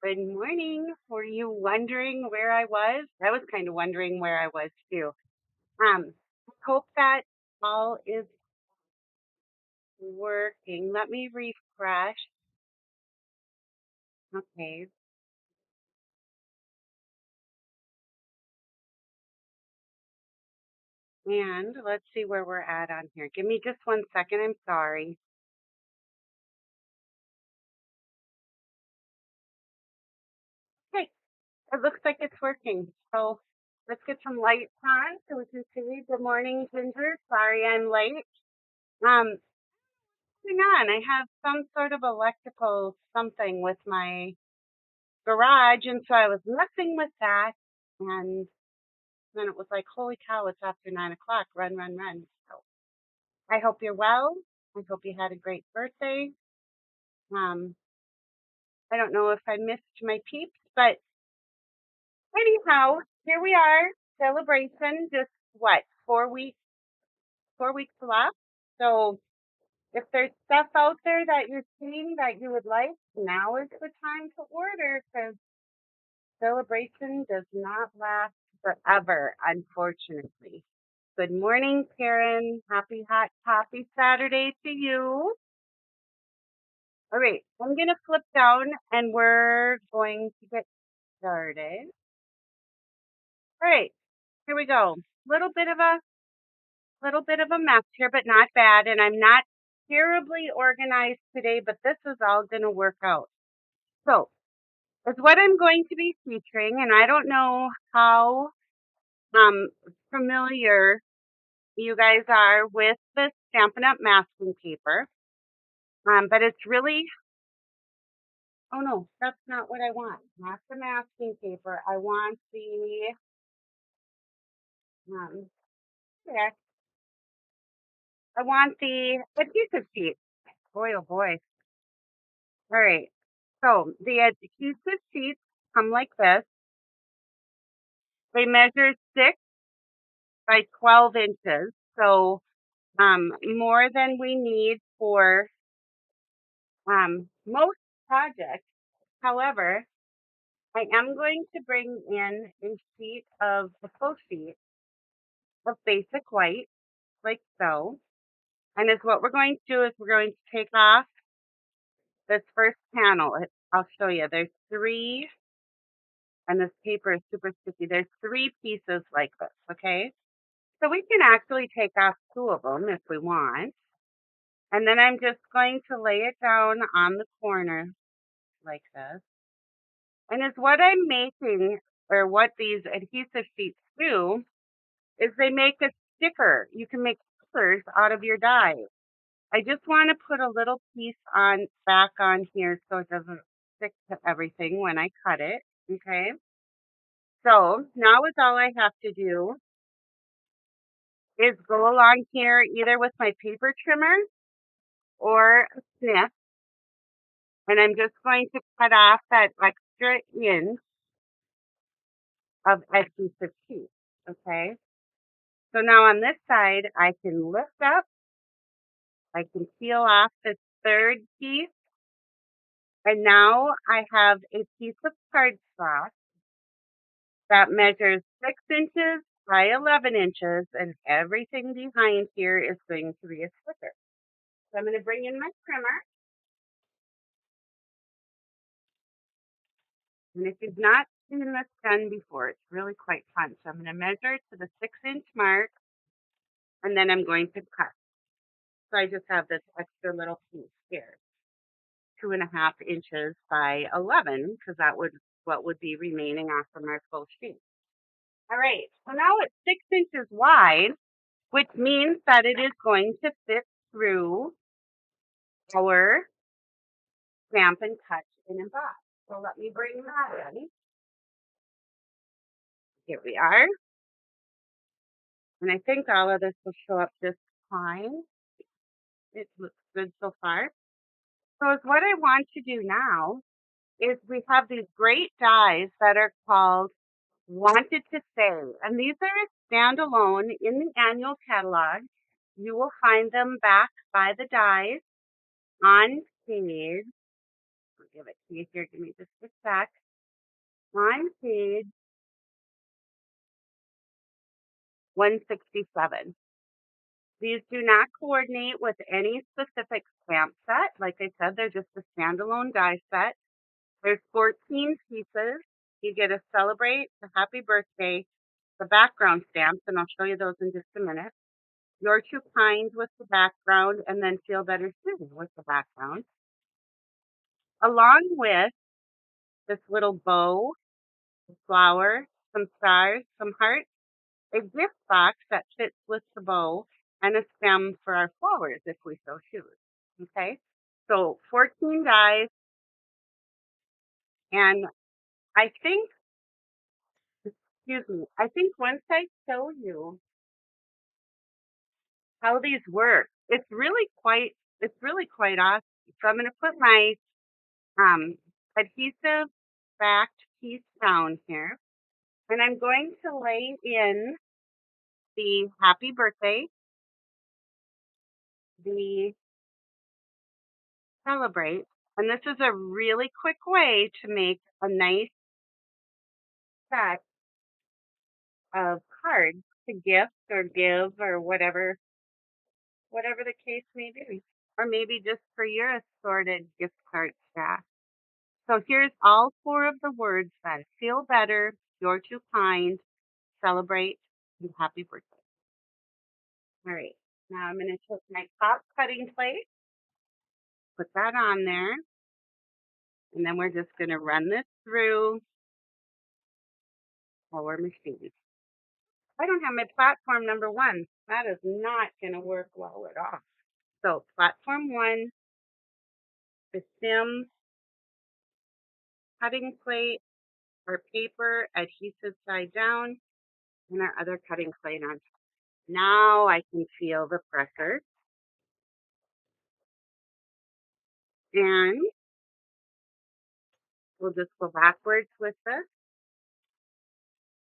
Good morning. Were you wondering where I was? I was kind of wondering where I was too. I hope that all is working. Let me refresh. Okay. And let's see where we're at on here. Give me just 1 second. I'm sorry. Okay. It looks like it's working. So let's get some lights on so we can see. Good morning, Ginger. Sorry I'm late. What's going on? I have some sort of electrical something with my garage, and so I was messing with that, and then it was like, holy cow, it's after 9 o'clock. Run, run, run. So I hope you're well. I hope you had a great birthday. Um, I don't know if I missed my peeps, but anyhow, here we are. Celebration. Just what? 4 weeks. 4 weeks left. So if there's stuff out there that you're seeing that you would like, now is the time to order because celebration does not last forever, unfortunately. Good morning, Karen. Happy hot coffee Saturday to you. All right, I'm gonna flip down and we're going to get started. All right, here we go. Little bit of a mess here, but not bad. And I'm not terribly organized today, but this is all gonna work out. So it's what I'm going to be featuring, and I don't know how um familiar you guys are with the Stampin' Up! Masking paper. But it's really, oh no, that's not what I want. Not the masking paper. I want the, yeah, I want the adhesive sheet. Boy, oh boy. All right. So the adhesive sheets come like this. They measure 6 by 12 inches. So, more than we need for, most projects. However, I am going to bring in a sheet of a full sheet of basic white, like so. And is what we're going to do is we're going to take off this first panel. I'll show you. There's three, and this paper is super sticky. There's three pieces like this, okay? So we can actually take off two of them if we want. And then I'm just going to lay it down on the corner like this. And is what I'm making, or what these adhesive sheets do, is they make a sticker. You can make stickers out of your dies. I just want to put a little piece on back on here so it doesn't stick to everything when I cut it. Okay. So now is all I have to do is go along here either with my paper trimmer or a snip. And I'm just going to cut off that extra inch of adhesive sheet. Okay. So now on this side, I can lift up. I can peel off this third piece. And now I have a piece of cardstock that measures 6 inches by 11 inches, and everything behind here is going to be a sticker. So I'm going to bring in my trimmer. And if you've not seen this done before, it's really quite fun. So I'm going to measure to the 6-inch mark, and then I'm going to cut. So I just have this extra little piece here, 2.5 inches by 11, because that would what would be remaining off from our full sheet. All right, so now it's 6 inches wide, which means that it is going to fit through our stamp and cut and emboss. So let me bring that in. Here we are. And I think all of this will show up just fine. It looks good so far. So what I want to do now is we have these great dies that are called Wanted to Say. And these are standalone in the annual catalog. You will find them back by the dies on page, give it to you here. Give me just a sec. On page 167. These do not coordinate with any specific stamp set. Like I said, they're just a standalone die set. There's 14 pieces. You get a celebrate, a happy birthday, the background stamps, and I'll show you those in just a minute. You're too kind with the background, and then feel better soon with the background. Along with this little bow, a flower, some stars, some hearts, a gift box that fits with the bow, and a stem for our flowers if we so choose. Okay, so 14 dies, and I think, excuse me, I think once I show you how these work, it's really quite awesome. So I'm going to put my um, adhesive backed piece down here, and I'm going to lay in the happy birthday, the celebrate, and this is a really quick way to make a nice set of cards to gift or give or whatever the case may be, or maybe just for your assorted gift card stack. So here's all 4 of the words then: feel better, you're too kind, celebrate, and happy birthday. All right, now I'm going to take my top cutting plate, put that on there, and then we're just going to run this through our machine. I don't have my platform number 1. That is not going to work well at all. So platform 1, the stem, cutting plate, our paper, adhesive side down, and our other cutting plate on top. Now I can feel the pressure. And we'll just go backwards with this.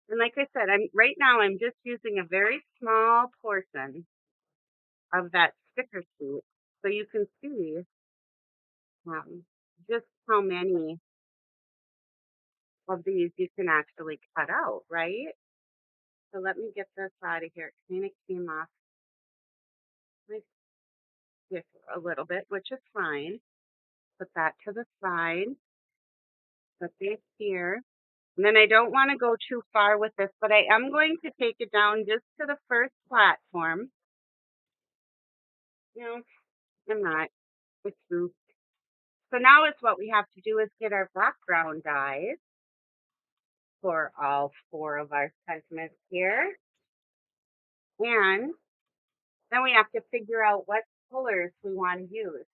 And like I said, right now I'm just using a very small portion of that sticker sheet, so you can see just how many of these you can actually cut out, right? So let me get this out of here. It kind of came off my stick a little bit, which is fine. Put that to the side. Put these here. And then I don't want to go too far with this, but I am going to take it down just to the first platform. No, I'm not. It's true. So now it's what we have to do is get our background dies for all 4 of our sentiments here. And then we have to figure out what colors we want to use.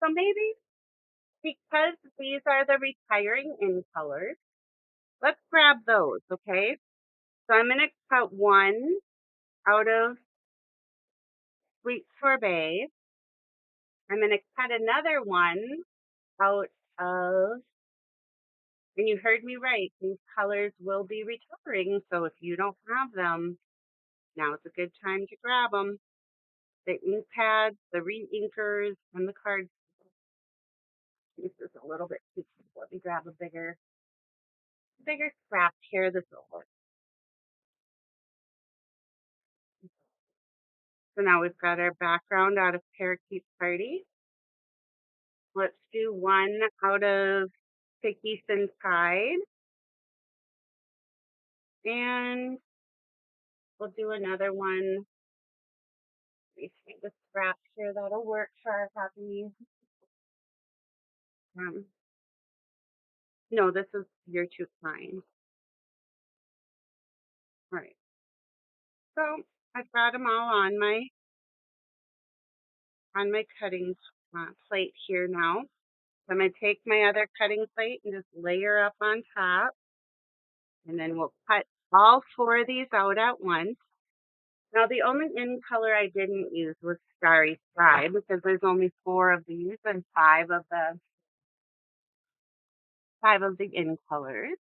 So maybe because these are the retiring in colors, let's grab those, okay? So I'm going to cut one out of Sweet Sorbet. I'm going to cut another one out of, and you heard me right, these colors will be retiring. So if you don't have them, now is a good time to grab them. The ink pads, the re-inkers, and the cards. This is a little bit too small. Let me grab a bigger scrap here. This will work. So now we've got our background out of Parakeet Party. Let's do one out of Tahitian Tide. And we'll do another one. Let me see the scraps here. That'll work for our happy. No, this is You're Too Kind. All right. So I've got them all on my cutting plate here now. So I'm going to take my other cutting plate and just layer up on top. And then we'll cut all 4 of these out at once. Now the only in color I didn't use was Starry Sky because there's only 4 of these and 5 of the in colors.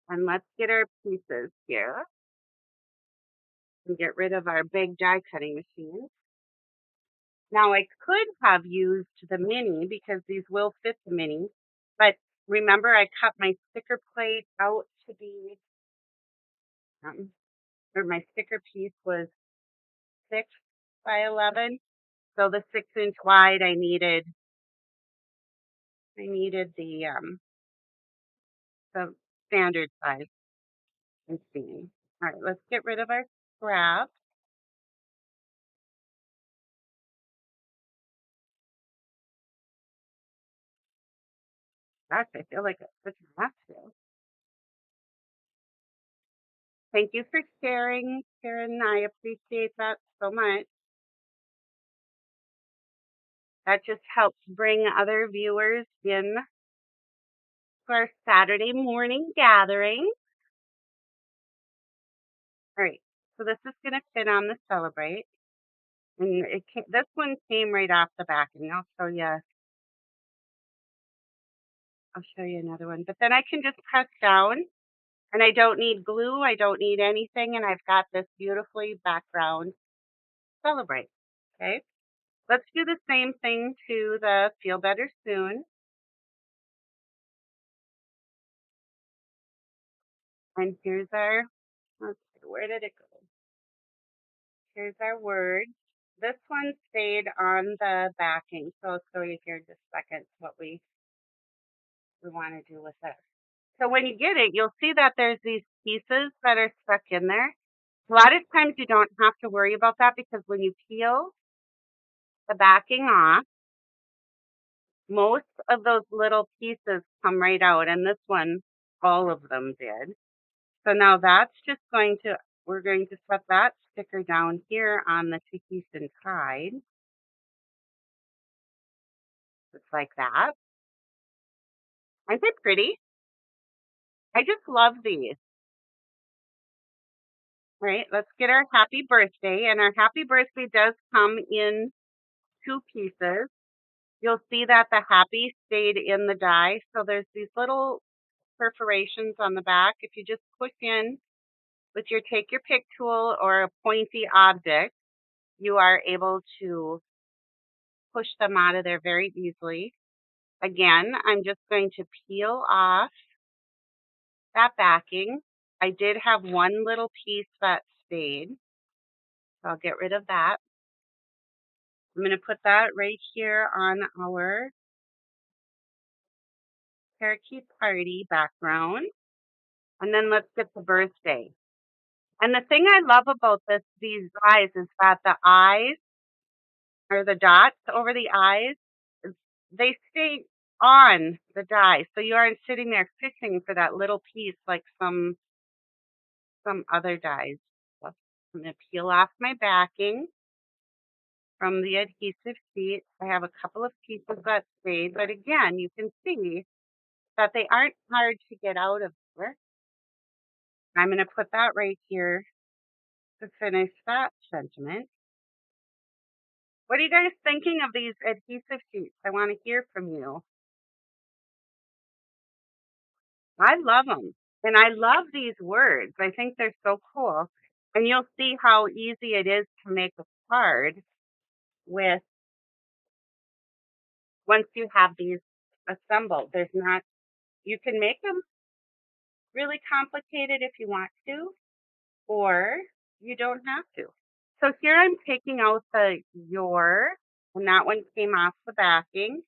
And let's get our pieces here and get rid of our big die cutting machine. Now I could have used the mini because these will fit the mini, but remember I cut my sticker plate out to be, um, or my sticker piece was 6 by 11. So the 6-inch wide, I needed the standard size and seam. All right, let's get rid of our scrap. Gosh, I feel like it's such a mess here. Thank you for sharing, Karen. I appreciate that so much. That just helps bring other viewers in to our Saturday morning gathering. All right, so this is going to fit on the Celebrate. And this one came right off the back, and I'll show you another one. But then I can just press down, and I don't need glue. I don't need anything, and I've got this beautifully background Celebrate. Okay, let's do the same thing to the Feel Better Soon. And here's our, let's see, where did it go? Here's our word. This one stayed on the backing, so I'll show you here in just a second what we want to do with this. So when you get it, you'll see that there's these pieces that are stuck in there. A lot of times you don't have to worry about that because when you peel the backing off, most of those little pieces come right out, and this one, all of them did. So now that's just we're going to set that sticker down here on the Tahitian side, just like that. Aren't they pretty? I just love these. Right, let's get our happy birthday, and our happy birthday does come in 2 pieces. You'll see that the happy stayed in the die, so there's these little perforations on the back. If you just push in with your take your pick tool or a pointy object, you are able to push them out of there very easily. Again, I'm just going to peel off that backing. I did have one little piece that stayed, so I'll get rid of that. I'm going to put that right here on our parakeet party background. And then let's get the birthday. And the thing I love about these eyes is that the eyes, or the dots over the eyes, they stay on the die. So you aren't sitting there fishing for that little piece like some other dies. So I'm going to peel off my backing from the adhesive sheet. I have a couple of pieces that stayed, but again, you can see that they aren't hard to get out of there. I'm going to put that right here to finish that sentiment. What are you guys thinking of these adhesive sheets? I want to hear from you. I love them. And I love these words. I think they're so cool. And you'll see how easy it is to make a card with once you have these assembled. You can make them really complicated if you want to, or you don't have to. So here I'm taking out the your, and that one came off the backing.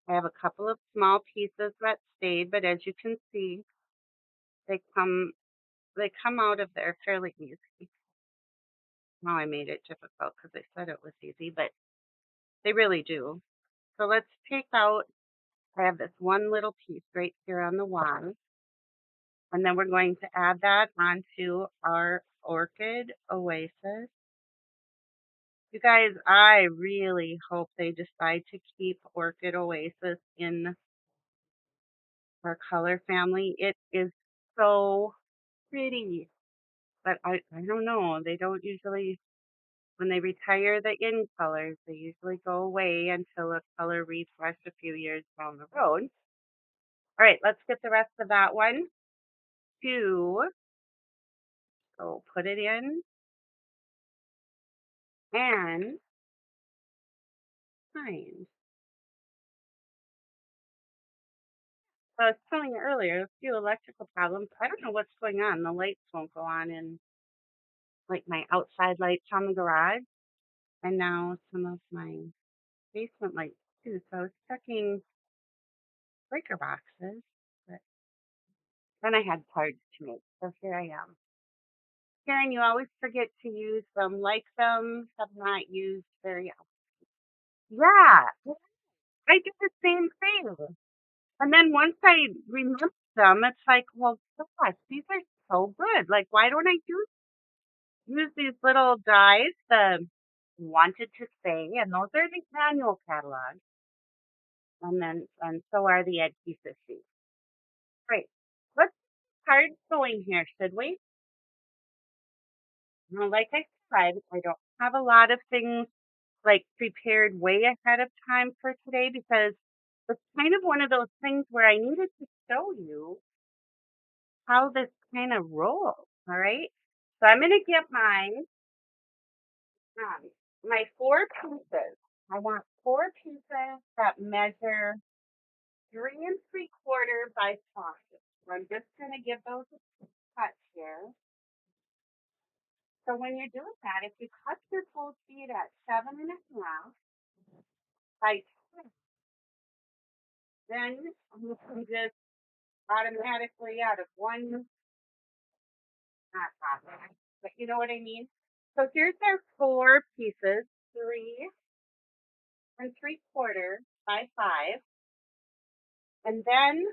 I have a couple of small pieces that stayed, but as you can see, they come out of there fairly easy. Well, I made it difficult because I said it was easy, but they really do. So let's take out, I have this one little piece right here on the wand, and then we're going to add that onto our orchid oasis. You guys, I really hope they decide to keep Orchid Oasis in our color family. It is so pretty, but I don't know. They don't usually, when they retire the in colors, they usually go away until a color refresh a few years down the road. All right, let's get the rest of that one too. So put it in, and behind. So I was telling you earlier, a few electrical problems. I don't know what's going on. The lights won't go on in like my outside lights on the garage, and now some of my basement lights too. So I was checking breaker boxes, but then I had cards to make. So here I am. Karen, you always forget to use them, like them, have not used very often. Yeah, I did the same thing. And then once I remember them, it's like, well, gosh, these are so good. Like, why don't I use these little dies, the wanted to say, and those are the annual catalogs. And so are the adhesive sheets. Great. Let's start going here, should we? Now, like I said, I don't have a lot of things like prepared way ahead of time for today because it's kind of one of those things where I needed to show you how this kind of rolls. All right. So I'm gonna get my 4 pieces. I want 4 pieces that measure 3 3/4 by 5. So I'm just gonna give those a cut here. So when you're doing that, if you cut your full sheet at 7.5 by 10, then you can just automatically out of one, not automatic, but you know what I mean? So here's our 4 pieces, 3 3/4 by 5. And then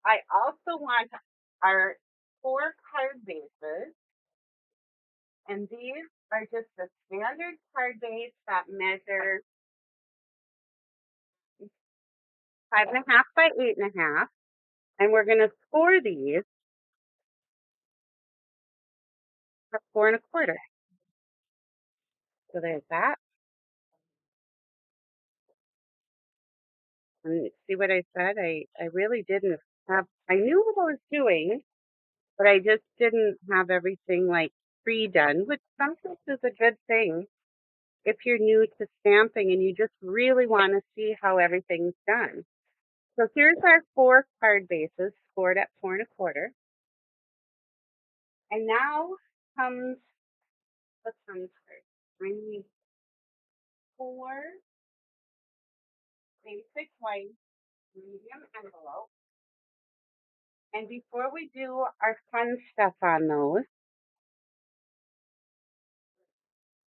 I also want our 4 card bases, and these are just the standard card base that measure 5.5 by 8.5. And we're going to score these at 4 1/4. So there's that. And see what I said? I really didn't I knew what I was doing, but I just didn't have everything like pre-done, which sometimes is a good thing if you're new to stamping and you just really want to see how everything's done. So here's our 4 card bases scored at 4 1/4. And now comes the fun part. I need 4 basic white medium envelopes. And before we do our fun stuff on those,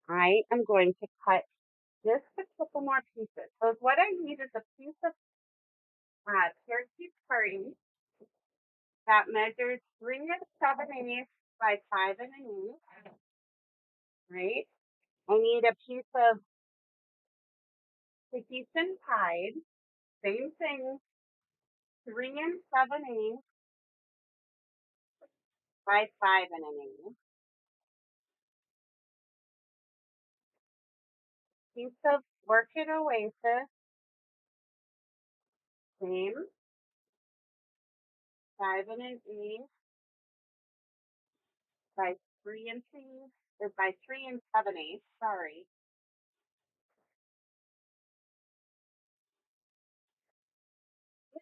I am going to cut just a couple more pieces. So what I need is a piece of parakeet party that measures 3 7/8 by 5 1/8. Right? I need a piece of Tahitian tide, same thing, 3 7/8 by 5 1/8. Piece of Orchid Oasis, same, 5 1/8 by 3 or by 3 7/8. Sorry.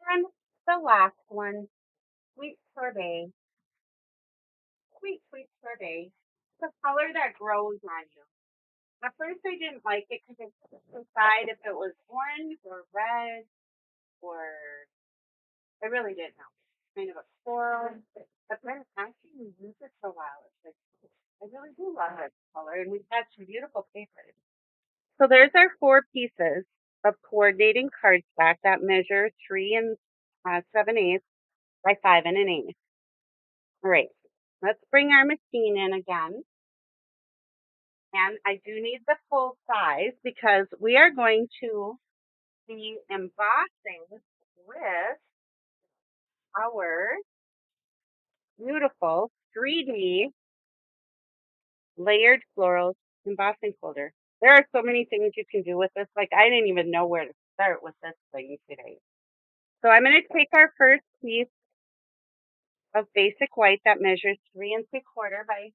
And the last one, Sweet Sorbet. Sweet, sweet sorbet. It's a color that grows on you. At first, I didn't like it because I couldn't decide if it was orange or red or I really didn't know. Kind of a coral. But then after you use it for a while, it's like I really do love this color, and we've got some beautiful papers. So there's our 4 pieces of coordinating cardstock that measure 3 7/8 by 5 1/8. All right, let's bring our machine in again. And I do need the full size because we are going to be embossing with our beautiful 3D layered florals embossing folder. There are so many things you can do with this. Like I didn't even know where to start with this thing today. So I'm going to take our first piece of basic white that measures 3 3/4 by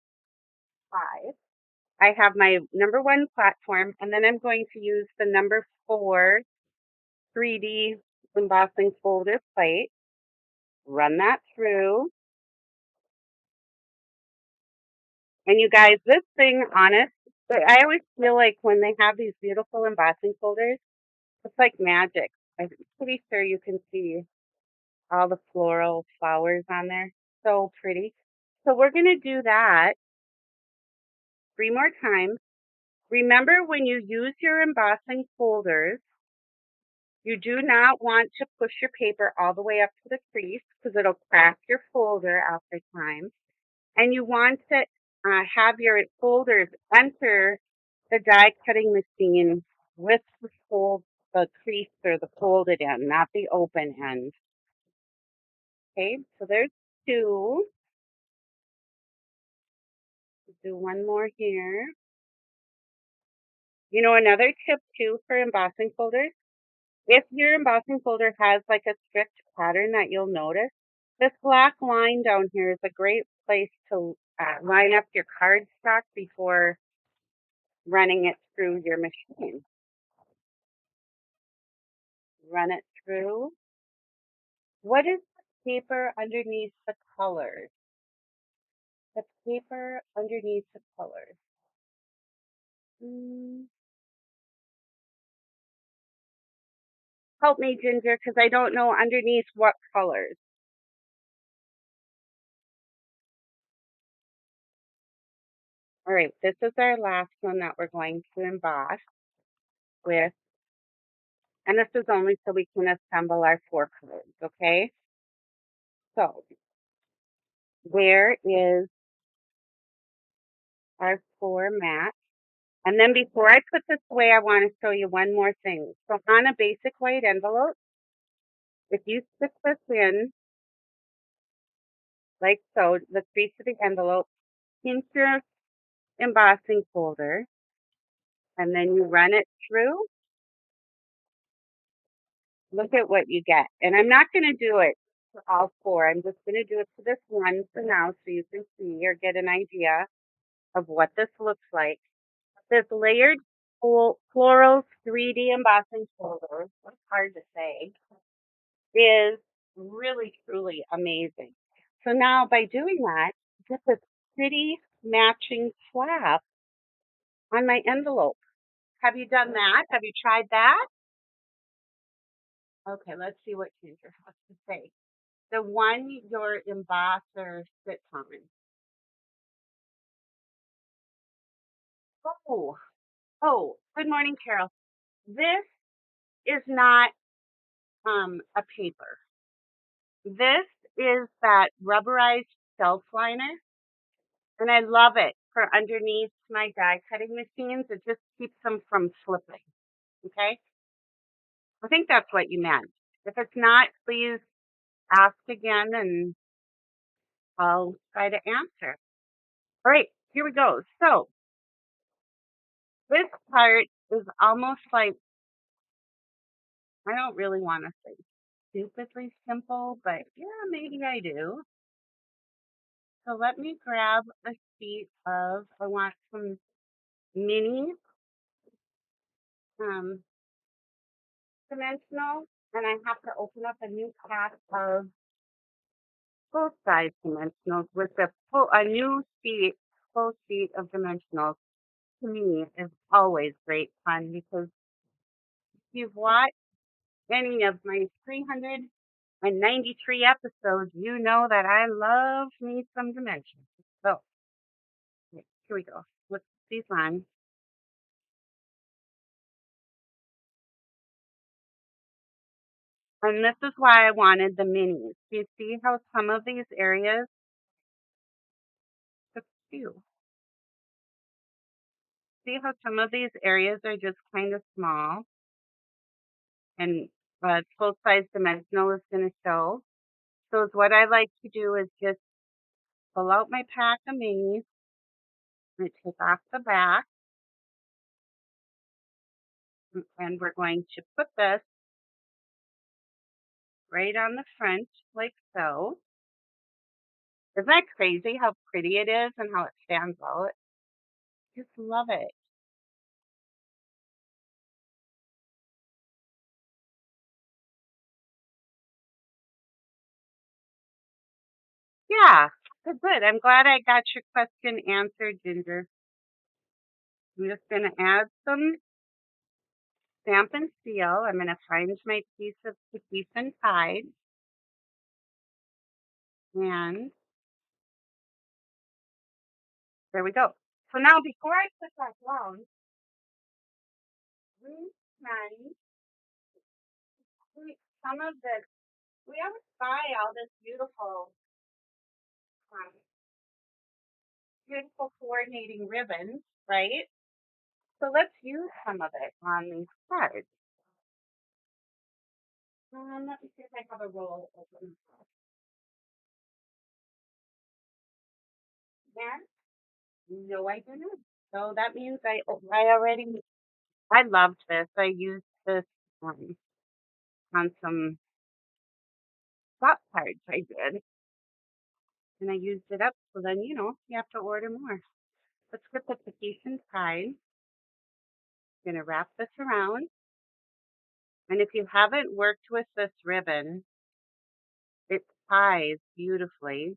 5. I have my number 1 platform, and then I'm going to use the number 4 3D embossing folder plate. Run that through. And you guys, this thing, honest, I always feel like when they have these beautiful embossing folders, it's like magic. I'm pretty sure you can see all the floral flowers on there. So pretty. So we're going to do that 3 more times. Remember, when you use your embossing folders, you do not want to push your paper all the way up to the crease because it'll crack your folder after time. And you want to have your folders enter the die cutting machine with the crease or the folded end, not the open end. Okay, so there's 2. Do 1 more here. You know, another tip too for embossing folders, if your embossing folder has like a strict pattern that you'll notice, this black line down here is a great place to line up your cardstock before running it through your machine. Run it through. What is the paper underneath the colors? The paper underneath the colors. Help me, Ginger, because I don't know underneath what colors. All right, this is our last one that we're going to emboss with, and this is only so we can assemble our 4 colors, okay? So, where is our 4 mat? And then before I put this away, I want to show you one more thing. So on a basic white envelope, if you stick this in, like so, the crease of the envelope, into your embossing folder, and then you run it through, look at what you get. And I'm not going to do it for all 4. I'm just going to do it for this one for now so you can see or get an idea of what this looks like. This layered floral 3D embossing folder, it's hard to say, is really, truly amazing. So now by doing that, get this pretty matching flap on my envelope. Have you done that? Have you tried that? Okay, let's see what Ginger has to say. The one your embosser sits on. Good morning, Carol. This is not a paper. This is that rubberized shelf liner, and I love it for underneath my die cutting machines. It just keeps them from slipping. Okay? I think that's what you meant. If it's not, please ask again and I'll try to answer. All right, here we go. So this part is almost like, I don't really want to say stupidly simple, but yeah, maybe I do. So let me grab a sheet of, I want some mini dimensional, and I have to open up a new pack of full size dimensionals with a new sheet, full sheet of dimensionals. To me is always great fun because if you've watched any of my 393 episodes, you know that I love me some dimensions. So here we go. Let's see these on. And this is why I wanted the minis. Do you see how some of these areas, just few, see how some of these areas are just kind of small and full size dimensional is going to show. So what I like to do is just pull out my pack of minis and take off the back, and we're going to put this right on the front like so. Isn't that crazy how pretty it is and how it stands out? Just love it. Yeah, good, good. I'm glad I got your question answered, Ginger. I'm just going to add some stamp and seal. I'm going to find my piece of adhesive hide. And there we go. So now before I put that down, we can take some of this. We always buy all this um, beautiful coordinating ribbon, right? So let's use some of it on these cards. Let me see if I have a roll open. There? No, I didn't. So that means I loved this. I used this on some spot cards I did, and I used it up. So then, you have to order more. Let's get the vacation side. I'm going to wrap this around. And if you haven't worked with this ribbon, it ties beautifully.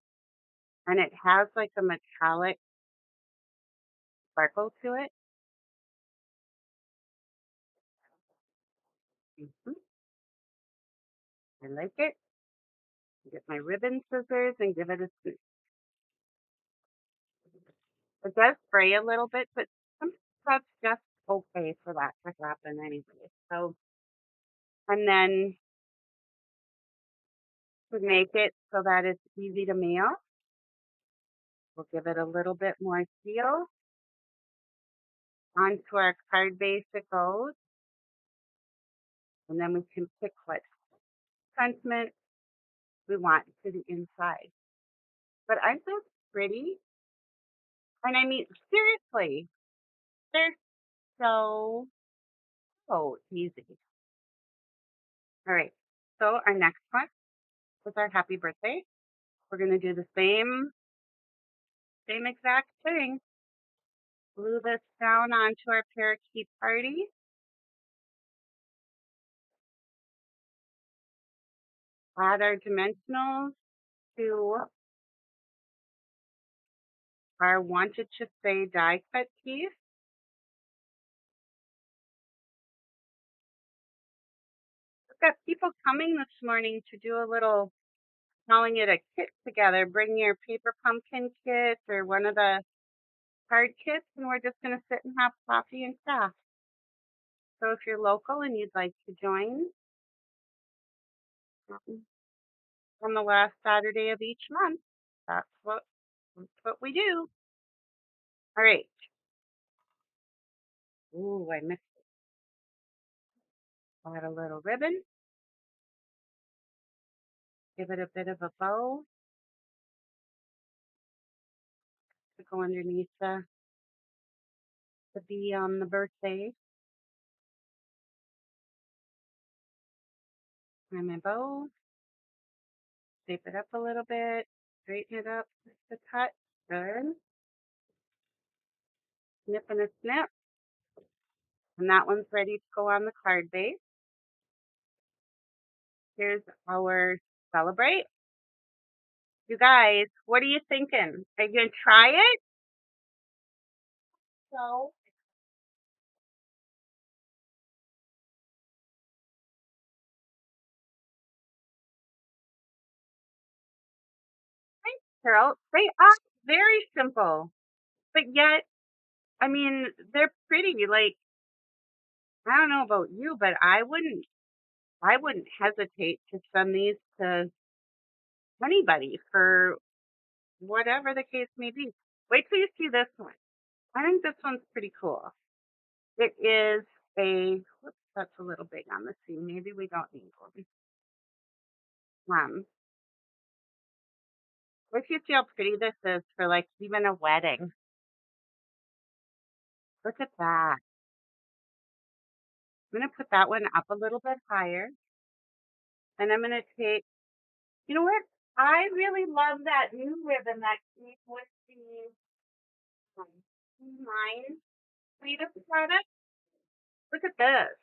And it has like a metallic sparkle to it. Mhm. I like it. Get my ribbon scissors and give it a scoop. It does spray a little bit, but sometimes that's just okay for that to happen anyway. So, and then to make it so that it's easy to mail, we'll give it a little bit more seal. Onto our card base it goes. And then we can pick what sentiment we want to the inside. But aren't those pretty? And I mean, seriously, they're so easy. All right. So our next one is our happy birthday. We're going to do the same exact thing. Glue this down onto our parakeet party. Add our dimensionals to our wanted to say die cut piece. We've got people coming this morning to do a little, calling it a kit together. Bring your paper pumpkin kit or one of the card kits, and we're just going to sit and have coffee and craft. So if you're local and you'd like to join on the last Saturday of each month, that's what we do. All right. Ooh, I missed it. Add a little ribbon. Give it a bit of a bow to go underneath the bee on the birthday. And my bow. Shape it up a little bit. Straighten it up just a touch. Good. Snip and a snip. And that one's ready to go on the card base. Here's our celebrate. You guys, what are you thinking? Are you going to try it? So, thanks, Carol. They are very simple, but yet, I mean, they're pretty. Like, I don't know about you, but I wouldn't hesitate to send these to anybody for whatever the case may be. Wait till you see this one. I think this one's pretty cool. It is whoops, that's a little big on the seam. Maybe we don't need one. If you see how pretty this is for like even a wedding. Look at that. I'm going to put that one up a little bit higher. And I'm going to take, you know what? I really love that new ribbon that came with the Mine suite of products. Look at this.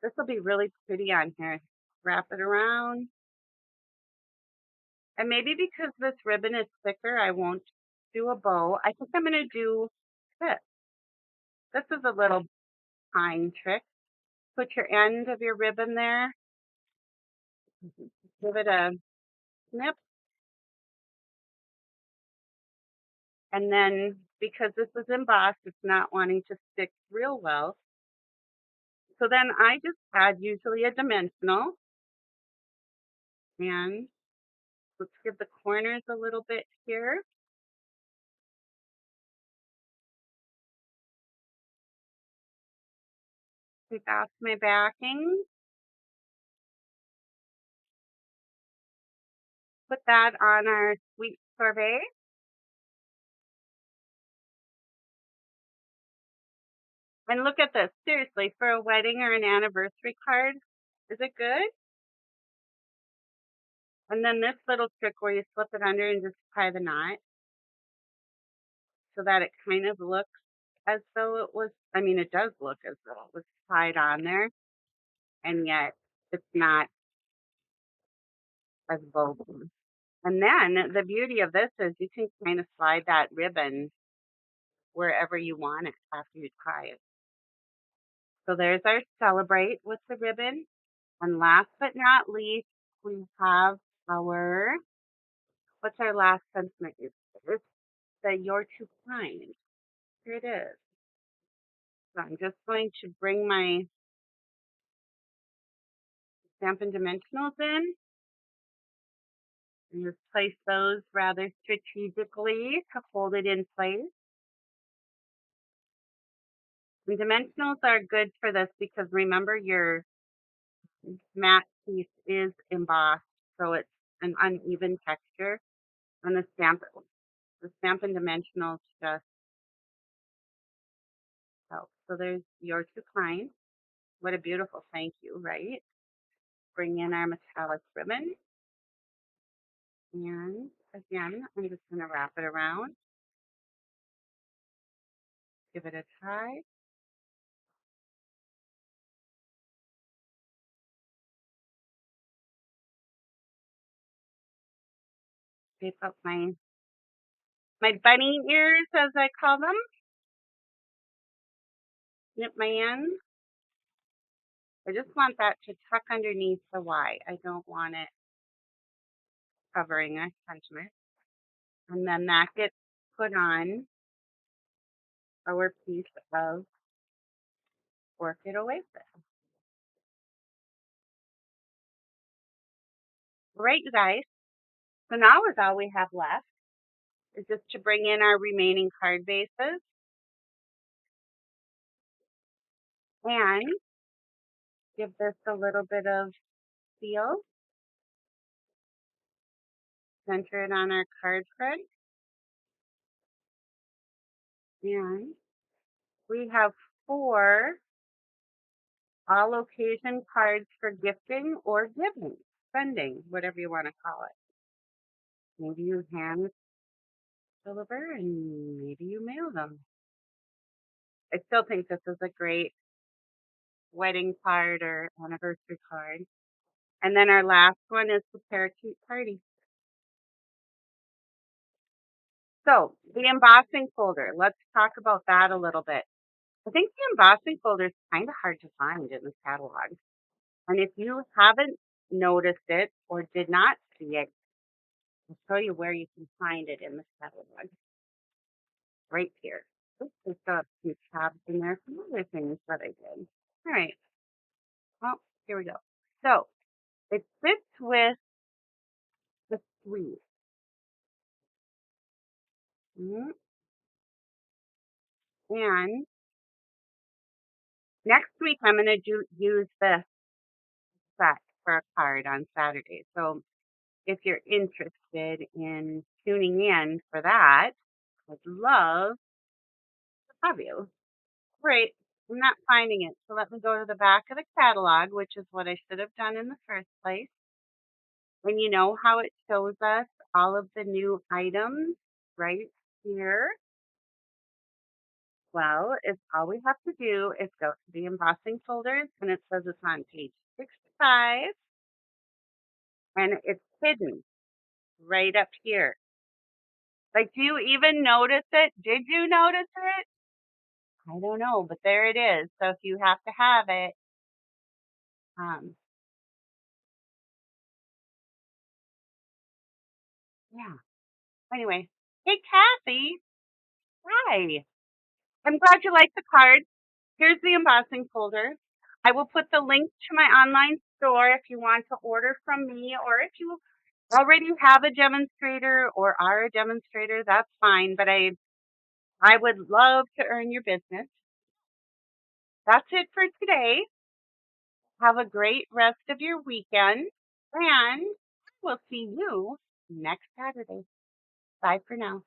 This will be really pretty on here. Wrap it around. And maybe because this ribbon is thicker, I won't do a bow. I think I'm going to do this. This is a little pine trick. Put your end of your ribbon there. Give it a snip. And then because this is embossed, it's not wanting to stick real well. So then I just add usually a dimensional. And let's give the corners a little bit here. Take off my backing. Put that on our sweet sorbet. And look at this. Seriously, for a wedding or an anniversary card, is it good? And then this little trick where you slip it under and just tie the knot so that it kind of looks as though it was, I mean, it does look as though it was tied on there, and yet it's not as bold. And then the beauty of this is you can kind of slide that ribbon wherever you want it after you tie it. So there's our celebrate with the ribbon. And last but not least, we have our, what's our last sentiment? It's the you're too kind. Here it is. So I'm just going to bring my Stampin' Dimensionals in and just place those rather strategically to hold it in place. And dimensionals are good for this because remember your matte piece is embossed, so it's an uneven texture. And the Stampin' Dimensionals just help. So there's You're Too Kind. What a beautiful thank you, right? Bring in our metallic ribbon. And again, I'm just going to wrap it around. Give it a tie. Shape up my bunny ears, as I call them. Snip my ends. I just want that to tuck underneath the Y. I don't want it covering our sentiment. And then that gets put on our piece of Orchid Oasis. Right, you guys. So now is all we have left is just to bring in our remaining card bases and give this a little bit of seal. Center it on our card front. And we have 4 all occasion cards for gifting or giving, sending, whatever you want to call it. Maybe you hand deliver and maybe you mail them. I still think this is a great wedding card or anniversary card. And then our last one is the parakeet party. So the embossing folder, let's talk about that a little bit. I think the embossing folder is kind of hard to find in the catalog. And if you haven't noticed it or did not see it, I'll show you where you can find it in the catalog. Right here. Oops, there's got a few tabs in there from other things that I did. All right. Well, here we go. So it fits with the suite. And next week, I'm going to use this set for a card on Saturday. So if you're interested in tuning in for that, I'd love to have you. Great. I'm not finding it. So let me go to the back of the catalog, which is what I should have done in the first place. And you know how it shows us all of the new items right here. Well, it's all we have to do is go to the embossing folders and it says it's on page 65 and it's hidden right up here. Like, do you even notice it? Did you notice it? I don't know, but there it is. So if you have to have it, um, yeah. Anyway, hey, Kathy. Hi. I'm glad you like the card. Here's the embossing folder. I will put the link to my online store if you want to order from me, or if you already have a demonstrator or are a demonstrator, that's fine. But I would love to earn your business. That's it for today. Have a great rest of your weekend, and we'll see you next Saturday. Bye for now.